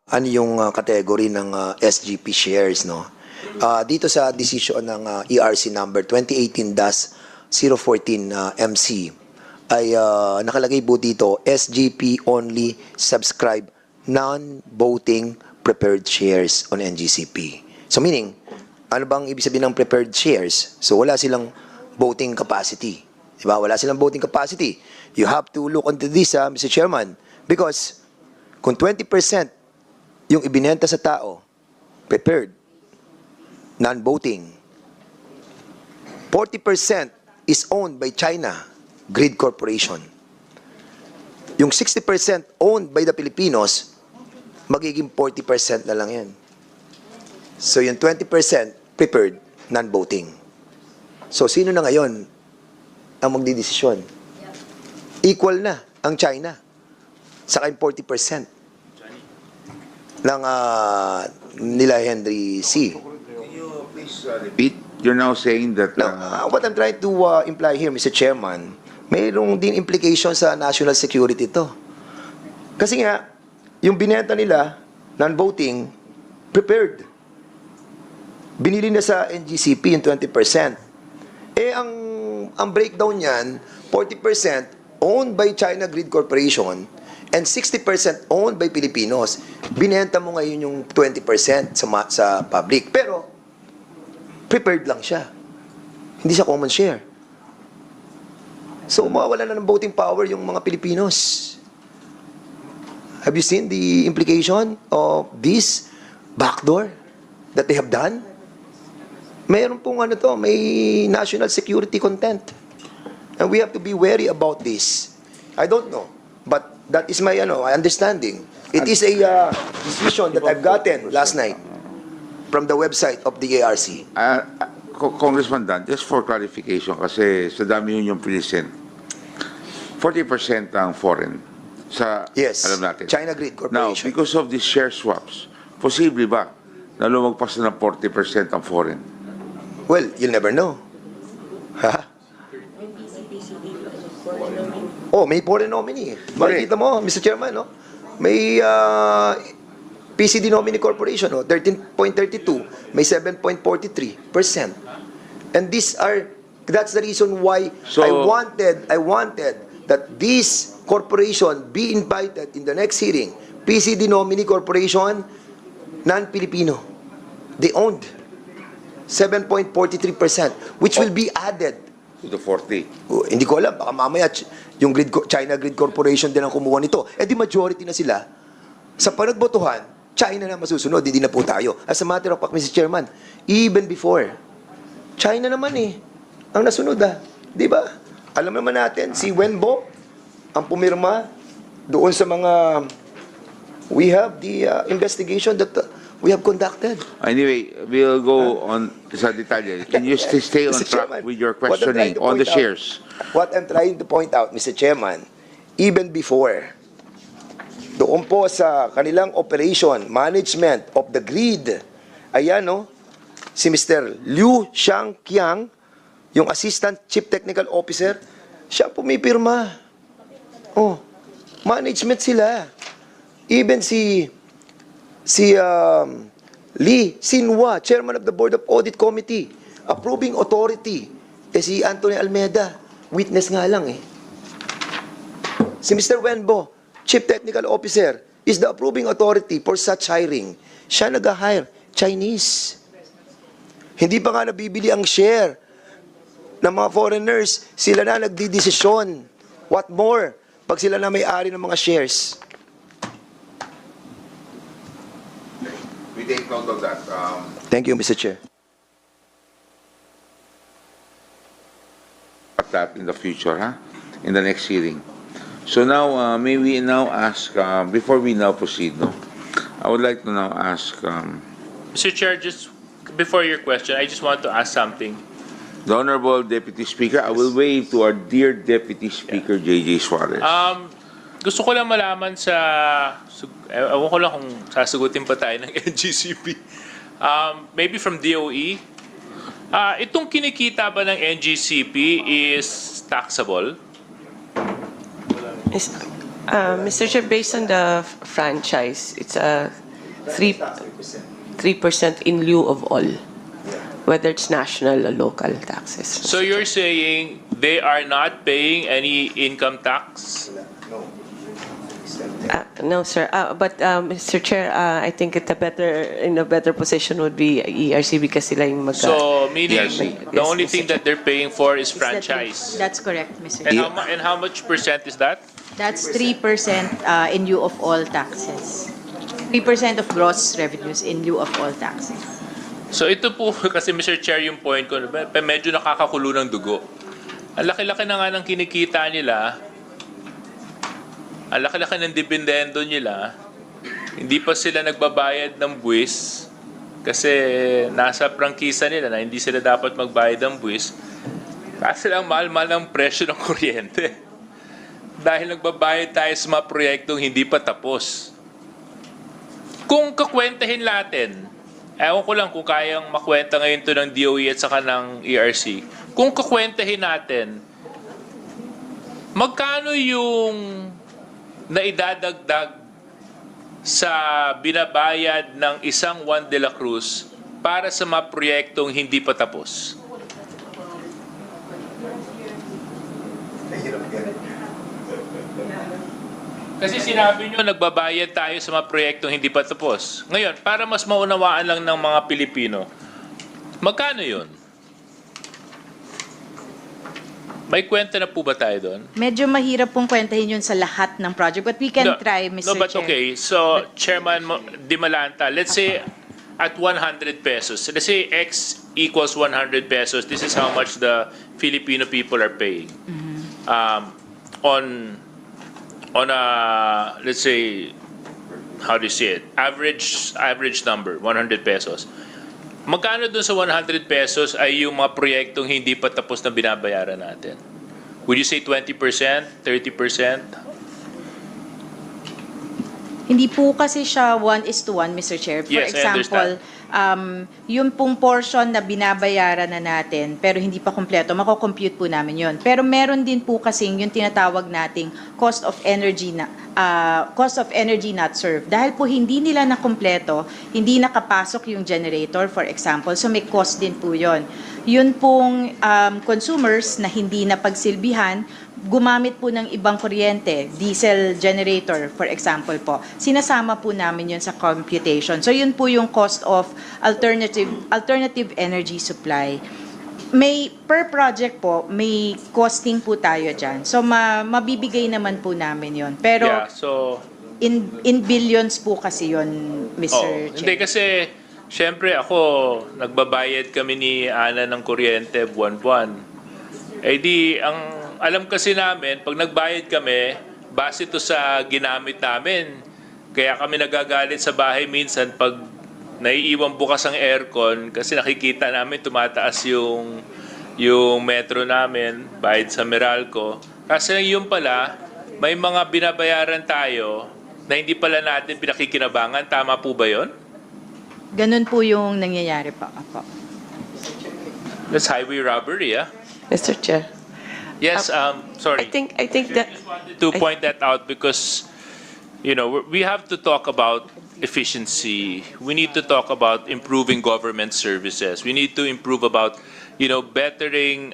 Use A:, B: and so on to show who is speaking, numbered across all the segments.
A: ano yung category ng SGP shares, no? Dito sa decision ng ERC number 2018-014 MC ay nakalagay po dito, SGP only subscribe non-voting preferred shares on NGCP. So meaning, ano bang ibig sabihin ng preferred shares? So wala silang voting capacity. Diba? Wala silang voting capacity. You have to look into this, Mr. Chairman, because kung 20% yung ibinenta sa tao, prepared, non-voting, 40% is owned by China, Grid Corporation. Yung 60% owned by the Filipinos, magiging 40% na lang yan. So yung 20% prepared, non-voting. So sino na ngayon ang magdidesisyon? Equal na ang China. Saka yung 40% ng nila Henry C.
B: Can you please repeat? You're now saying that...
A: Now, what I'm trying to imply here, Mr. Chairman, mayroong din implication sa national security to. Kasi nga, yung binenta nila, non-voting, prepared. Binili na sa NGCP yung 20%. Eh, ang breakdown niyan, 40% owned by China Grid Corporation and 60% owned by Filipinos. Binenta mo ngayon yung 20% sa public. Pero, prepared lang siya. Hindi siya common share. So, mawawala na ng voting power yung mga Pilipinos. Have you seen the implication of this backdoor that they have done? Mayroon pong may national security content. And we have to be wary about this. I don't know, but that is my understanding. It is a decision that I've gotten last night from the website of the ARC.
B: Congressman Dan, just for clarification, kasi sa dami yun yung present, 40% ang foreign.
A: Yes,
B: alam natin.
A: China Grid
B: Now,
A: Corporation.
B: because of these share swaps, posible ba na lumagpas na ng 40% ang foreign?
A: Well, you'll never know. Ha? Oh, may foreign nominee. Makikita mo, Mr. Chairman, no? May PCD nominee corporation, no? 13.32. May 7.43%. And that's the reason why
B: So,
A: I wanted that this corporation be invited in the next hearing. PCD nominee corporation, non-Filipino. They owned 7.43%, which will be added
B: to the 40.
A: Hindi ko alam, baka mamaya yung China Grid Corporation din ang kumuha nito. Eh di majority na sila. Sa panagbotohan, China na masusunod, hindi na po tayo. As a matter of fact, Mr. Chairman, even before, China naman ang nasunod Di ba? Alam naman natin, si Wenbo, ang pumirma doon sa mga, we have the investigation that we have conducted.
B: Anyway, we'll go on sa detalye. Can you stay on
A: Mr.
B: track
A: Chairman,
B: with your
A: what I'm trying
B: questioning
A: to
B: on the
A: point out-
B: shares?
A: What I'm trying to point out, Mr. Chairman, even before, doon po sa kanilang operation, management of the grid, ayan si Mr. Liu Shangqiang, yung Assistant Chief Technical Officer, siya pumipirma. Management sila. Even si Lee Sinhua, Chairman of the Board of Audit Committee, approving authority, si Anthony Almeida, witness nga lang Si Mr. Wenbo, Chief Technical Officer, is the approving authority for such hiring. Siya nag-hire, Chinese. Hindi pa nga nabibili ang share ng mga foreigners, sila na nagdidesisyon. What more, pag sila na may-ari ng mga shares.
B: We take note of that.
A: Thank you, Mr. Chair.
B: That in the future, in the next hearing. So now, may we now ask, before we now proceed, I would like to now ask
C: Mr. Chair, just before your question, I just want to ask something.
B: the Honorable Deputy Speaker. I will wave to our dear Deputy Speaker, J.J. Suarez.
C: Gusto ko lang malaman ewan ko lang kung sasagutin pa tayo ng NGCP. Maybe from DOE. Itong kinikita ba ng NGCP is taxable?
D: Mr. Chair, based on the franchise, it's a 3% in lieu of all, whether it's national or local taxes.
C: So you're saying they are not paying any income tax?
D: No, sir. But Mr. Chair, I think in a better position would be ERC because sila yung
C: So meaning
B: Yes,
C: the only
D: Mr.
C: thing that they're paying for is franchise.
E: That's correct, Mr.
C: And
E: Chair.
C: and how much percent is that?
E: That's 3% in lieu of all taxes. 3% of gross revenues in lieu of all taxes.
C: So ito po, kasi Mr. Chair yung point ko, medyo nakakakulo ng dugo. Ang laki-laki na nga ng kinikita nila, ang laki-laki ng dividendo nila, hindi pa sila nagbabayad ng buwis kasi nasa prangkisa nila na hindi sila dapat magbayad ng buwis kasi lang mahal-mahal ang presyo ng kuryente. Dahil nagbabayad tayo sa mga proyektong hindi pa tapos. Kung kakwentahin natin, ewan ko lang kung kayang makwenta ngayon to ng DOE at saka ng ERC, kung kakwentahin natin, magkano yung naidadagdag sa binabayad ng isang Juan de la Cruz para sa mga proyektong hindi pa tapos? Kasi sinabi nyo, nagbabayad tayo sa mga proyektong hindi pa tapos. Ngayon, para mas maunawaan lang ng mga Pilipino, magkano yun? May kwenta na po ba tayo doon?
E: Medyo mahirap pong kwentahin yun sa lahat ng project, but we can try, Mr.
C: No, but
E: Chair.
C: okay. So, Chairman Di Malanta, let's say at 100 pesos. Let's say X equals 100 pesos. This is how much the Filipino people are paying. On a, let's say, how do you say it? Average number, 100 pesos. Magkano dun sa 100 pesos ay yung mga proyektong hindi pa tapos na binabayaran natin? Would you say 20%? 30%?
E: Hindi po kasi siya 1:1, Mr. Chair. For
C: Yes, I
E: example, yung pong portion na binabayaran na natin pero hindi pa kompleto, mako-compute po namin yon. Pero meron din po kasing yung tinatawag nating cost of energy not served. Dahil po hindi nila nakompleto, hindi nakapasok yung generator, for example, so may cost din po yon. Yun pong consumers na hindi napagsilbihan, gumamit po ng ibang kuryente, diesel generator, for example po. Sinasama po namin yun sa computation. So yun po yung cost of alternative energy supply. May per project po, may costing po tayo dyan. So mabibigay naman po namin yun. Pero
C: Yeah, so...
E: in billions po kasi yun, Mr.
C: Hindi
E: Chair.
C: kasi, syempre ako, nagbabayad kami ni Ana ng kuryente buwan-buwan. Eh di, ang alam kasi namin, pag nagbayad kami, base to sa ginamit namin. Kaya kami nagagalit sa bahay minsan pag naiiwan bukas ang aircon kasi nakikita namin tumataas yung metro namin, bayad sa Meralco. Kasi yun pala, may mga binabayaran tayo na hindi pala natin pinakikinabangan. Tama po ba yun?
E: Ganun po yung nangyayari pa. Apo.
C: That's highway robbery, ah.
D: Mr. Chair,
C: Yes, sorry.
D: I think that
C: To point that out because, you know, we have to talk about efficiency. We need to talk about improving government services. We need to improve about, you know, bettering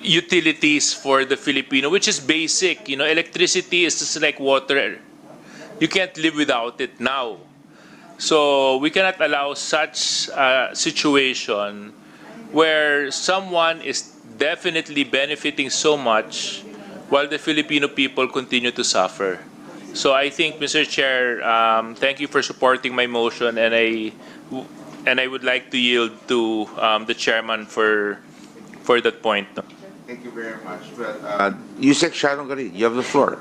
C: utilities for the Filipino, which is basic. You know, electricity is just like water. You can't live without it now. So we cannot allow such a situation where someone is definitely benefiting so much while the Filipino people continue to suffer. So I think, Mr. Chair, thank you for supporting my motion, and I would like to yield to the chairman for that point.
B: Thank you very much. But, Yusek Sharon Garin, you have the floor.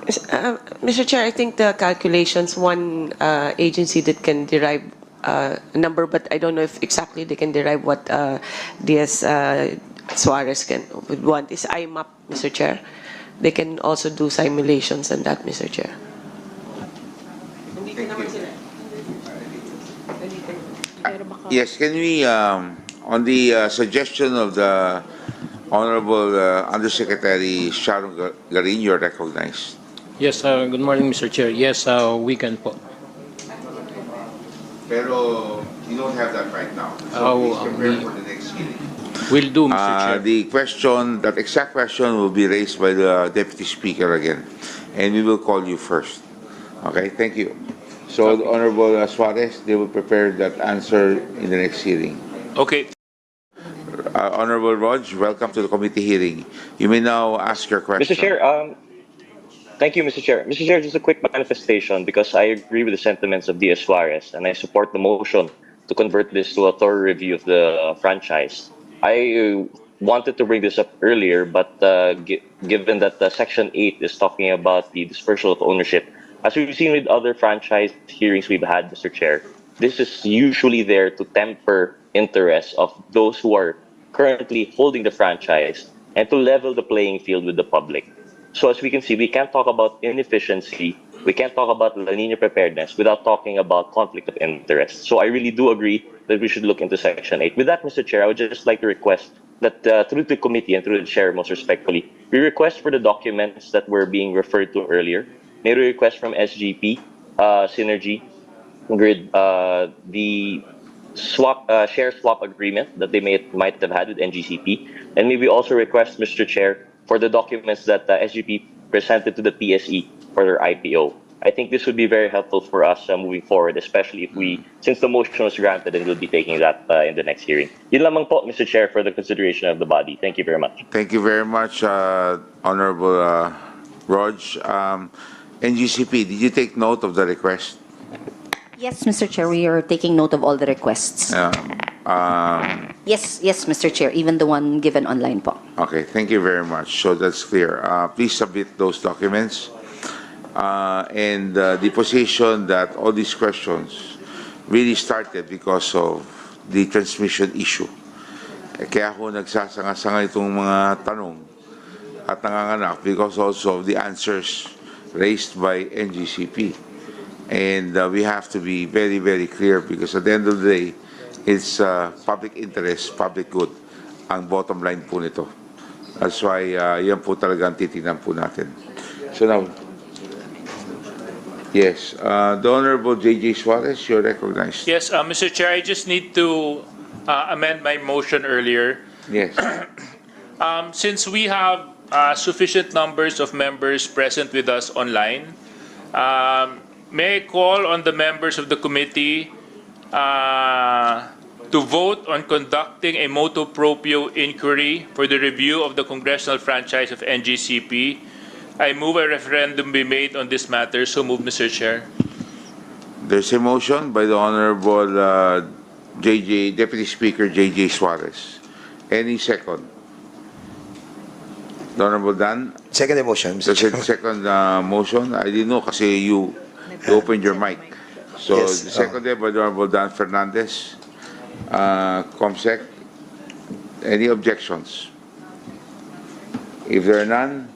D: Mr. Chair, I think the calculations, one agency that can derive a number, but I don't know if exactly they can derive what DS Suarez would want is IMAP, Mr. Chair. They can also do simulations on that, Mr. Chair.
B: Yes, can we, on the suggestion of the Honorable Undersecretary Sharon Garin, you're recognized.
F: Yes, good morning, Mr. Chair. Yes, weekend po.
B: Pero you don't have that right now.
F: Oh,
B: So please prepare for the next hearing.
F: Will do, Mr. Chair.
B: The question, that exact question will be raised by the Deputy Speaker again, and we will call you first. Okay, thank you. So, the Honorable Suarez, they will prepare that answer in the next hearing.
C: Okay.
B: Honorable Rog, welcome to the committee hearing. You may now ask your question.
G: Mr. Chair, thank you, Mr. Chair. Mr. Chair, just a quick manifestation because I agree with the sentiments of DS Suarez and I support the motion to convert this to a thorough review of the franchise. I wanted to bring this up earlier, but given that Section 8 is talking about the dispersal of ownership, as we've seen with other franchise hearings we've had, Mr. Chair, this is usually there to temper interests of those who are currently holding the franchise and to level the playing field with the public. So as we can see, we can't talk about inefficiency, we can't talk about La Niña preparedness without talking about conflict of interest. So I really do agree that we should look into Section 8. With that, Mr. Chair, I would just like to request that through the committee and through the chair, most respectfully, we request for the documents that were being referred to earlier. May we request from SGP, Synergy, Grid, the share swap agreement that they might have had with NGCP, and maybe also request, Mr. Chair, for the documents that SGP presented to the PSE for their IPO. I think this would be very helpful for us moving forward, especially if since the motion was granted and we'll be taking that in the next hearing. Yun lamang po, Mr. Chair, for the consideration of the body. Thank you very much.
B: Thank you very much, Honorable Rog. NGCP, did you take note of the request?
H: Yes, Mr. Chair, we are taking note of all the requests. Yes, Mr. Chair, even the one given online po.
B: Okay, thank you very much. So that's clear. Please submit those documents. And the position that all these questions really started because of the transmission issue. Kaya ako nagsasanga-sanga itong mga tanong at nanganganak because also of the answers raised by NGCP. And we have to be very, very clear because at the end of the day, it's public interest, public good, ang bottom line po nito. That's why yan po talaga ang titignan po natin. So now, yes, the Honorable J.J. Suarez, you're recognized.
C: Yes, Mr. Chair, I just need to amend my motion earlier.
B: Yes.
C: Since we have sufficient numbers of members present with us online, may I call on the members of the committee to vote on conducting a motu proprio inquiry for the review of the congressional franchise of NGCP. I move a referendum be made on this matter. So move, Mr. Chair.
B: There's a motion by the Honorable Deputy Speaker J.J. Suarez. Any second? The Honorable Dan?
A: Second motion, Mr.
B: There's a
A: Chair.
B: second motion. I didn't know kasi you opened your mic. So
A: Yes,
B: the second by the Honorable Dan Fernandez. Comsec, any objections? If there are none,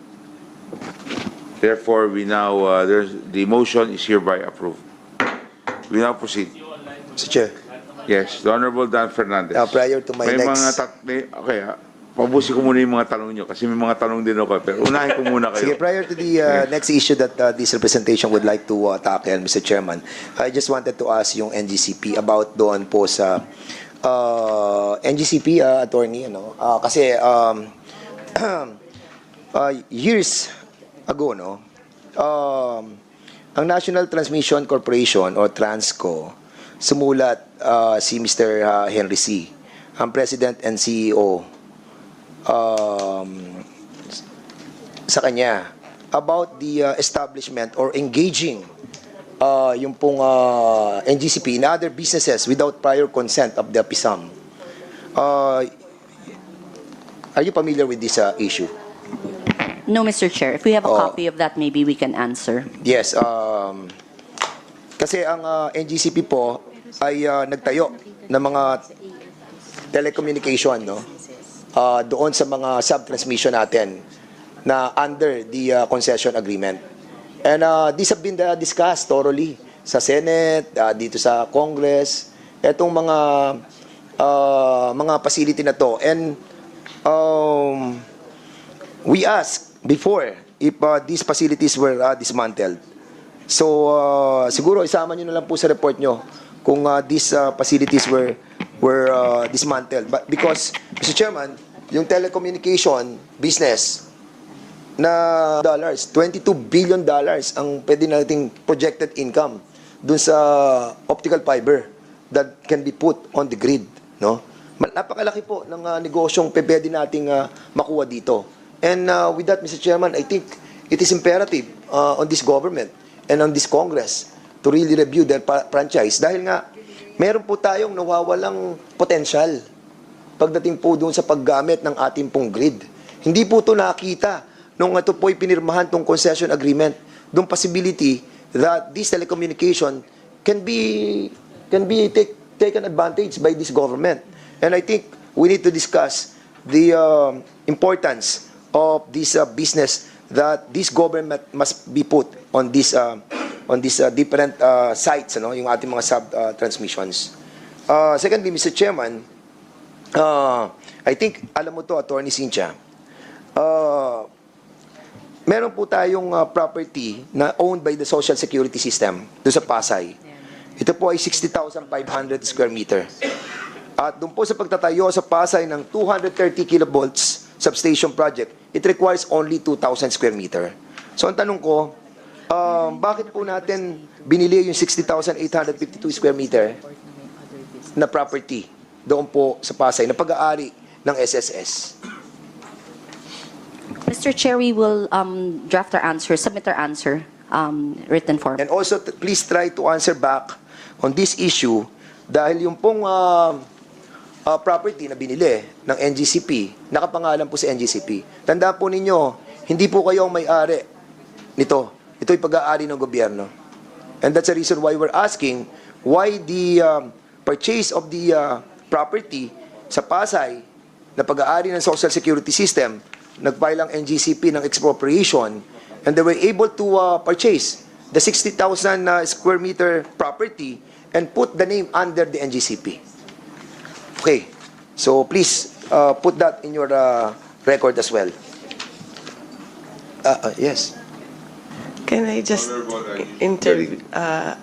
B: therefore we now, the motion is hereby approved. We now proceed.
A: Mr. Chair.
B: Yes, the Honorable Dan Fernandez.
A: Prior to my
B: may
A: next-
B: okay, pabusin ko muna yung mga tanong nyo kasi may mga tanong din ako. Pero unahin ko muna kayo.
A: Sige, prior to the next issue that this representation would like to tackle, Mr. Chairman, I just wanted to ask yung NGCP about doon po sa NGCP attorney, kasi years ago, ang National Transmission Corporation o Transco, sumulat si Mr. Henry C., ang President and CEO, sa kanya about the establishment or engaging yung pong NGCP in other businesses without prior consent of the PISAM. Are you familiar with this issue?
H: No, Mr. Chair. If we have a
A: Oh.
H: copy of that, maybe we can answer.
A: Yes. Kasi ang NGCP po ay nagtayo ng mga telecommunication, doon sa mga sub-transmission natin na under the concession agreement. And these have been discussed thoroughly sa Senate, dito sa Congress, etong mga facility na to. And we asked before if these facilities were dismantled. So, siguro isama nyo na lang po sa report nyo kung these facilities were dismantled. But because, Mr. Chairman, yung telecommunication business na dollars, $22 billion ang pwede nating projected income dun sa optical fiber that can be put on the grid, no? Napakalaki po ng negosyong pwede nating makuha dito. And with that, Mr. Chairman, I think it is imperative on this government and on this Congress to really review their franchise. Dahil nga, meron po tayong nawawalang potential pagdating po doon sa paggamit ng ating pong grid. Hindi po ito nakita nung ito po'y pinirmahan tong concession agreement. Doon possibility that this telecommunication can be taken advantage by this government. And I think we need to discuss the importance of this business that this government must be put on this different sites, ano, yung ating mga sub-transmissions. Secondly, Mr. Chairman, I think, alam mo to, Attorney Cynthia, meron po tayong property na owned by the Social Security System doon sa Pasay. Ito po ay 60,500 square meter. At doon po sa pagtatayo sa Pasay ng 230 kilovolts substation project, it requires only 2,000 square meter. So ang tanong ko, bakit po natin binili yung 60,852 square meter na property doon po sa Pasay na pag-aari ng SSS?
H: Mr. Chair, we will draft our answer, submit our answer, written form.
A: And also, please try to answer back on this issue dahil yung pong property na binili ng NGCP, nakapangalan po sa NGCP. Tandaan po ninyo, hindi po kayo ang may-ari nito. Ito'y pag-aari ng gobyerno. And that's the reason why we're asking why the purchase of the property sa Pasay na pag-aari ng Social Security System, nag-file ang NGCP ng expropriation, and they were able to purchase the 60,000 square meter property and put the name under the NGCP. Okay, so please put that in your record as well. Yes.
D: Can I just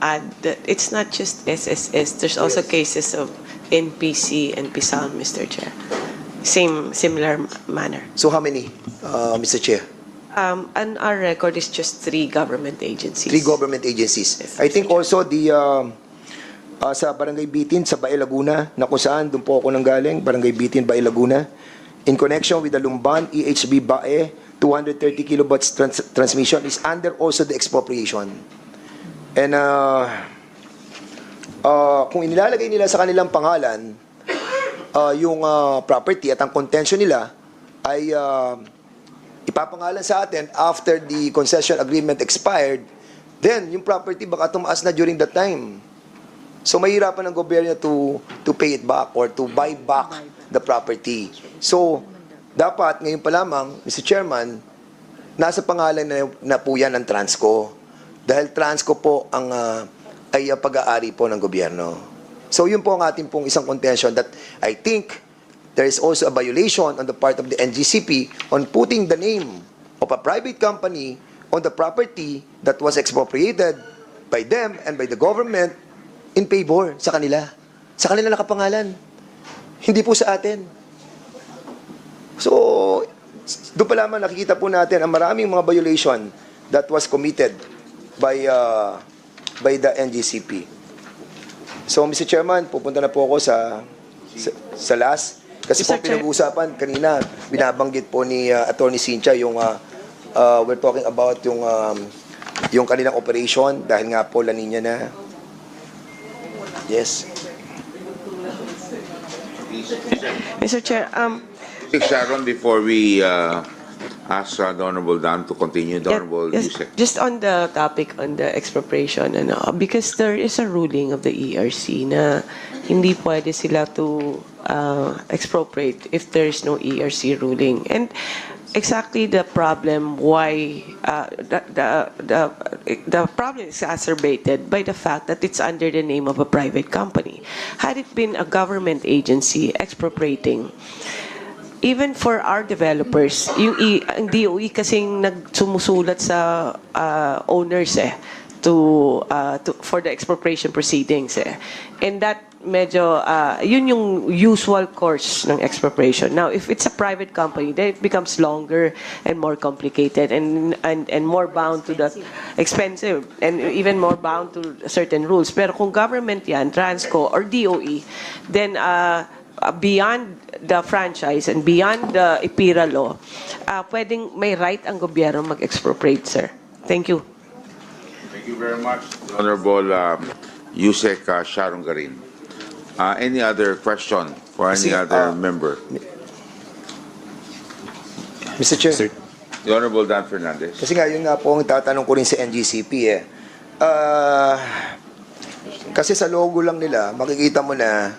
D: add that it's not just SSS, there's also cases of NPC and PSAL, Mr. Chair. Similar manner.
A: So how many, Mr. Chair?
D: And our record is just 3 government agencies.
A: 3 government agencies.
D: Yes,
A: I think
D: Mr. Chair.
A: also the sa Barangay Bitin, sa Bae Laguna, na kung saan, doon po ako nanggaling, Barangay Bitin, Bae Laguna, in connection with the Lumban EHB Bae 230 kilovolts transmission is under also the expropriation. And kung inilalagay nila sa kanilang pangalan yung property at ang contention nila ay ipapangalan sa atin after the concession agreement expired, then yung property baka tumaas na during that time. So mahirapan ng gobyerno to pay it back or to buy back the property. So dapat ngayon pa lamang, Mr. Chairman, nasa pangalan na po yan ng Transco. Dahil Transco po ang ay pag-aari po ng gobyerno. So yun po ang ating pong isang contention that I think there is also a violation on the part of the NGCP on putting the name of a private company on the property that was expropriated by them and by the government in favor sa kanila. Sa kanila nakapangalan. Hindi po sa atin. So, doon pa lamang nakikita po natin ang maraming mga violation that was committed by the NGCP. So, Mr. Chairman, pupunta na po ako sa last. Kasi po
D: Mr. Chair.
A: pinag-uusapan kanina, binabanggit po ni Attorney Cynthia yung we're talking about yung kanilang operation dahil nga po La Nina na. Yes.
D: Mr. Chair,
B: Sharon, before we ask the Honorable Dan to continue, the Honorable
D: yes,
B: Yusek.
D: just on the topic on the expropriation, because there is a ruling of the ERC na hindi pwede sila to expropriate if there is no ERC ruling. And exactly the problem why the problem is exacerbated by the fact that it's under the name of a private company. Had it been a government agency expropriating, even for our developers, ang DOE kasing nagsumusulat sa owners for the expropriation proceedings and that medyo yun yung usual course ng expropriation. Now if it's a private company, then it becomes longer and more complicated and more bound to the expensive and even more bound to certain rules. Pero kung government yan, Transco or DOE, then beyond the franchise and beyond the IPIRA law, pwedeng may right ang gobyerno mag-expropriate, sir. Thank you.
B: Thank you very much, Honorable Yusek Sharon Garin. Any other question for any other member?
A: Mr. Chair.
B: The Honorable Dan Fernandez.
A: Kasi nga, yun nga po ang tatanong ko rin sa NGCP kasi sa logo lang nila, makikita mo na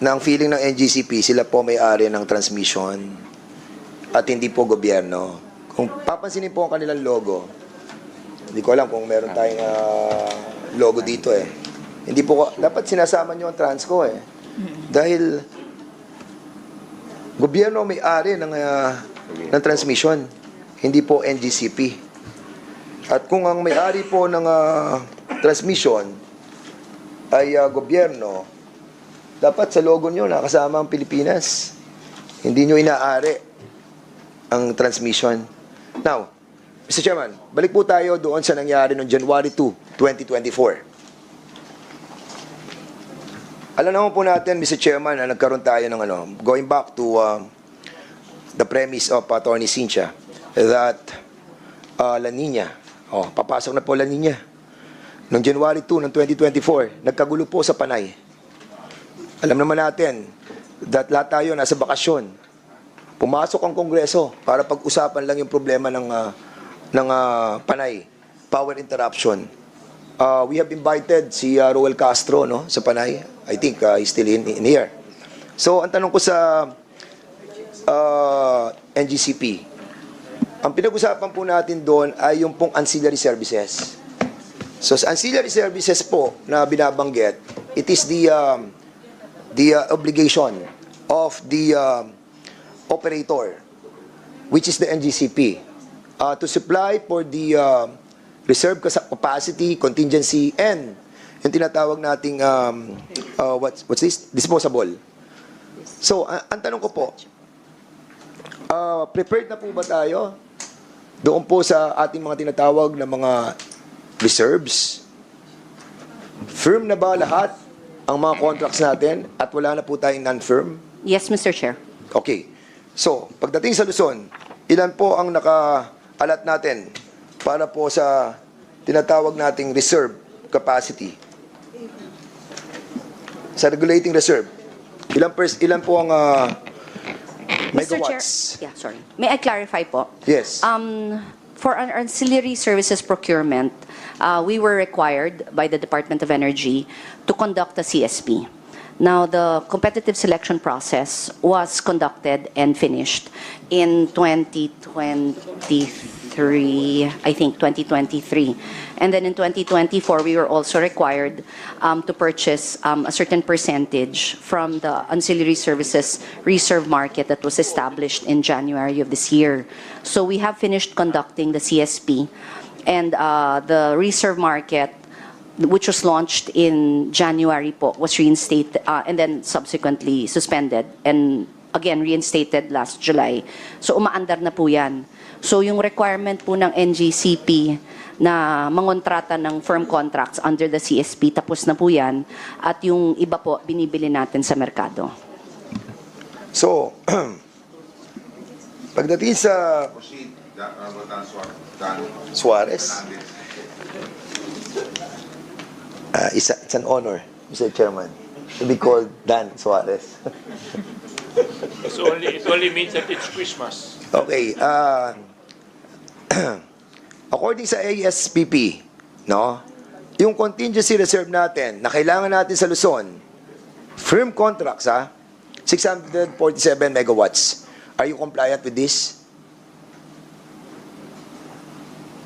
A: ang feeling ng NGCP, sila po may-ari ng transmission at hindi po gobyerno. Kung papansinin po ang kanilang logo, hindi ko alam kung meron tayong logo dito Hindi po, dapat sinasama nyo ang Transco Dahil gobyerno may-ari ng transmission, hindi po NGCP. At kung ang may-ari po ng transmission ay gobyerno, dapat sa logo nyo nakasama ang Pilipinas. Hindi nyo inaari ang transmission. Now, Mr. Chairman, balik po tayo doon sa nangyari noong January 2, 2024. Alam naman po natin, Mr. Chairman, na nagkaroon tayo ng going back to the premise of Attorney Cynthia that La Nina, papasok na po La Nina. Noong January 2 ng 2024, nagkagulo po sa Panay. Alam naman natin that lahat tayo nasa bakasyon. Pumasok ang Kongreso para pag-usapan lang yung problema ng Panay, power interruption. We have invited si Roel Castro sa Panay. I think he's still in here. So, ang tanong ko sa NGCP, ang pinag-usapan po natin doon ay yung pong ancillary services. So, sa ancillary services po na binabanggit, it is the obligation of the operator, which is the NGCP, to supply for the reserve capacity, contingency, and yung tinatawag nating what's this? Disposable. So, ang tanong ko po, prepared na po ba tayo doon po sa ating mga tinatawag na mga reserves? Firm na ba lahat ang mga contracts natin at wala na po tayong non-firm?
H: Yes, Mr. Chair.
A: Okay. So, pagdating sa Luzon, ilan po ang naka-alat natin para po sa tinatawag nating reserve capacity? Sa regulating reserve, ilan po ang
H: Mr.
A: megawatts?
H: Chair, sorry. May I clarify po?
A: Yes.
H: For our ancillary services procurement, we were required by the Department of Energy to conduct a CSP. Now, the competitive selection process was conducted and finished in 2023, I think 2023. And then in 2024, we were also required to purchase a certain percentage from the ancillary services reserve market that was established in January of this year. So we have finished conducting the CSP, and the reserve market, which was launched in January po, was reinstated and then subsequently suspended and again reinstated last July. So umaandar na po yan. So yung requirement po ng NGCP na mangontrata ng firm contracts under the CSP, tapos na po yan. At yung iba po, binibili natin sa merkado.
A: So, pagdating sa Suarez, it's an honor, Mr. Chairman, to be called Dan Suarez.
C: It only means that it's Christmas.
A: Okay, according sa ASPP, yung contingency reserve natin na kailangan natin sa Luzon, firm contracts, 647 megawatts. Are you compliant with this?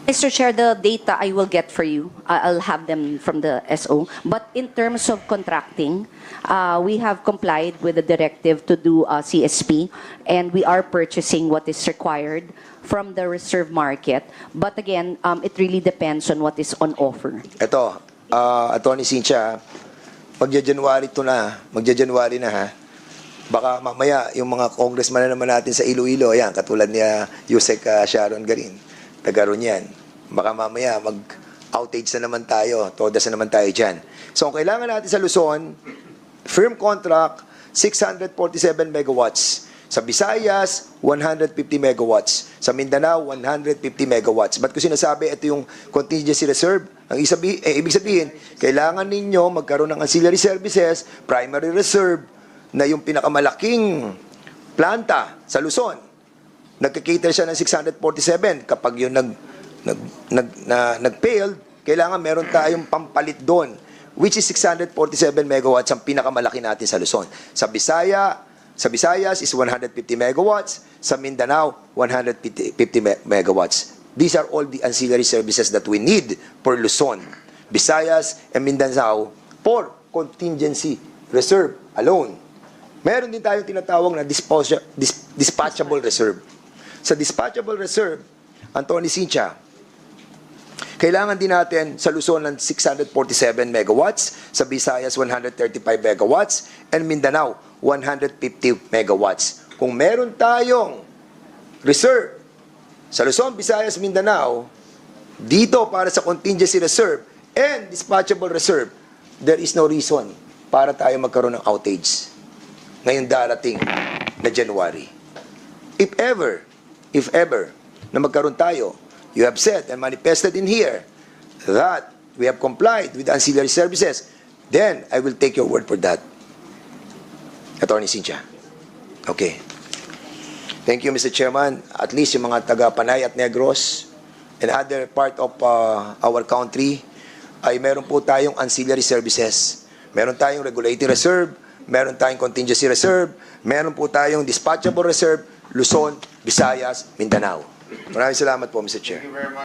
H: Mr. Chair, the data I will get for you, I'll have them from the SO. But in terms of contracting, we have complied with the directive to do CSP, and we are purchasing what is required from the reserve market. But again, it really depends on what is on offer.
A: Ito, Atty. Cynthia, magja-January to na, magja-January na ha. Baka mamaya yung mga congressman na naman natin sa Iloilo, yan, katulad ni Yusek Sharon Garin, tagaroon yan. Baka mamaya mag-outage na naman tayo, todas na naman tayo dyan. So, ang kailangan natin sa Luzon, firm contract, 647 megawatts. Sa Visayas, 150 megawatts. Sa Mindanao, 150 megawatts. Ba't ko sinasabi, ito yung contingency reserve? Ang ibig sabihin, kailangan ninyo magkaroon ng ancillary services, primary reserve, na yung pinakamalaking planta sa Luzon. Nagkakater siya ng 647. Kapag yun nag-failed, kailangan meron tayong pampalit doon, which is 647 megawatts ang pinakamalaki natin sa Luzon. Sa Visayas is 150 megawatts, sa Mindanao 150 megawatts. These are all the ancillary services that we need for Luzon, Visayas, and Mindanao for contingency reserve alone. Meron din tayong tinatawag na dispatchable reserve. Sa dispatchable reserve, Atty. Cynthia, kailangan din natin sa Luzon ng 647 megawatts, sa Visayas 135 megawatts, and Mindanao 150 megawatts. Kung meron tayong reserve sa Luzon, Visayas, Mindanao, dito para sa contingency reserve and dispatchable reserve, there is no reason para tayo magkaroon ng outage ngayong darating na January. If ever, na magkaroon tayo, you have said and manifested in here that we have complied with ancillary services, then I will take your word for that. Atty. Cynthia. Okay. Thank you, Mr. Chairman. At least yung mga taga-Panay at Negros and other part of our country ay meron po tayong ancillary services. Meron tayong regulating reserve, meron tayong contingency reserve, meron po tayong dispatchable reserve, Luzon, Visayas, Mindanao. Maraming salamat po, Mr. Chair.